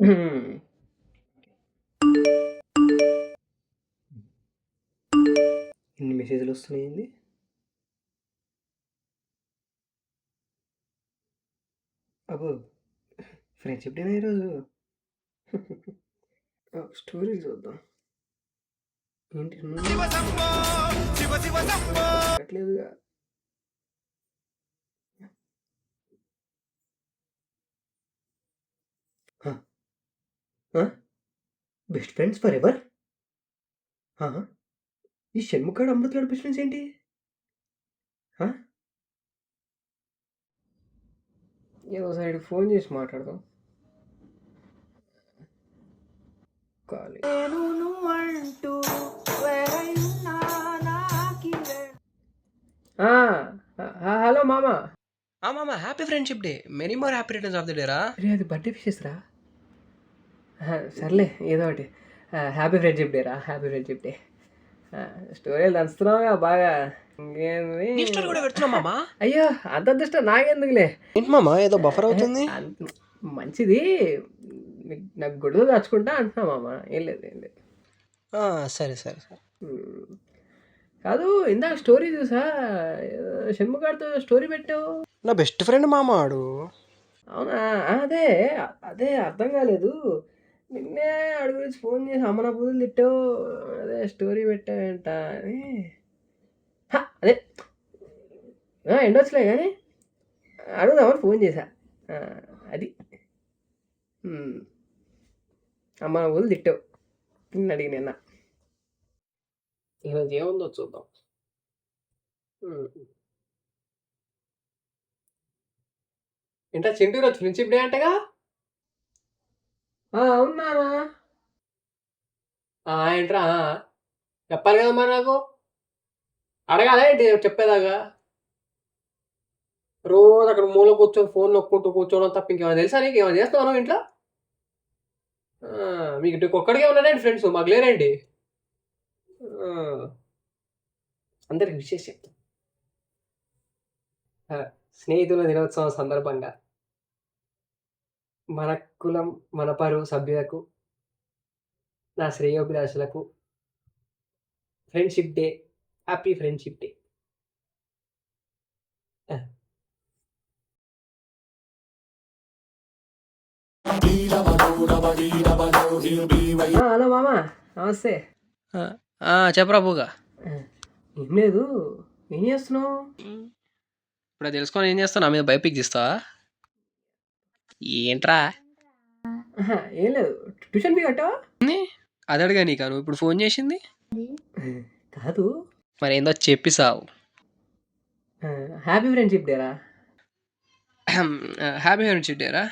హ్మ్. ఇన్ని మెసేజ్‌లొస్తున్నాయేంది? అబ్బో! ఫ్రెండ్‌షిప్ డేనా ఈరోజు? స్టోరీ చూద్దాం. ఏంటి ఎక్కట్లేదుగా. ఆ! ఆ! Best friends for ever? ఆ! ఈ షణ్ముఖాడు, అమృతగాడు బెస్ట్ ఫ్రెండ్స్ ఏంటి? ఆ! ఏదో ఒకసారి ఫోన్ చేసి మాట్లాడదాం. ఖాళీ. నేను నువ్వంటూ వేరైనా నాకిదే. ఆ! హలో మామ. మామ happy friendship day. Many more happy returns of the day రా. రే అది బర్త్‌డే విషెస్ రా. సర్లే ఏదో ఒకటి. హ్యాపీ ఫ్రెండ్షిప్ డే రా. Happy friendship day. స్టోరీలు దంచుతున్నావుగా బాగా. ఇంకేంది? నీ స్టోరీ కూడా పెడుతున్నావు మామ. అయ్యో! అంత అదృష్టం నాకెందుకులే. ఏంటి మామ ఏదో బఫర్ అవుతుంది? మంచిది. నాకు గొడవ దాచుకుంటా అంటున్నా మామ. ఏం లేదు, ఏం లేదు. సరే సరే సరే. కాదు, ఇందాక స్టోరీ చూసా. షణ్ముఖాడితో స్టోరీ పెట్టావు. నా బెస్ట్ ఫ్రెండ్ మామ ఆడు. అవునా? అదే అదే అర్థం కాలేదు. నిన్నే ఆడి గురించి ఫోన్ చేసి అమ్మన బూతులు తిట్టావు. అదే స్టోరీ పెట్టావేంట అని. అదే ఎండొచ్చులే కానీ అడుగుదామని ఫోన్ చేశా. అది అమ్మన బూతులు తిట్టావు. నిన్ను అడిగి నిన్న. ఈరోజు ఏముందో చూద్దాం. ఏంటా చింటూ రోజు ఫ్రెండ్షిప్ డే అంటగా? అవునానా? ఏంట్రా? చెప్పాలి కదా మరి నాకు. అడగాలా ఏంటి చెప్పేదాకా? రోజు అక్కడ మూల కూర్చొని ఫోన్ నొక్కుంటూ కూర్చోవడం తప్ప ఇంకేమైనా తెలుసా నీకు? ఏమైనా చేస్తావు ఇంట్లో? మీకు ఒక్కడికే ఉన్నారండి ఫ్రెండ్స్, మాకు లేరండి. అందరికి విషయం చెప్తాం. స్నేహితుల దినోత్సవం సందర్భంగా మన కులం, మన పరువు సభ్యులకు, నా శ్రేయోభిలాషులకు friendship day, happy friendship day. Hello మామ, నమస్తే. చెప్పరా బూగా. ఏం లేదు, ఏం చేస్తున్నావు? ఇప్పుడు తెలుసుకొని ఏం చేస్తావు? నా మీద బయోపిక్ తీస్తావా? ఏంట్రా? ఏం లేదు, ట్యూషన్ ఫీ కట్టావా? అది అడగా నీకా నువ్వు ఇప్పుడు ఫోన్ చేసింది? కాదు, మరి ఏందో చెప్పి సావు. హ్యాపీ ఫ్రెండ్షిప్ డేరా. హ్యాపీ ఫ్రెండ్షిప్ డేరా.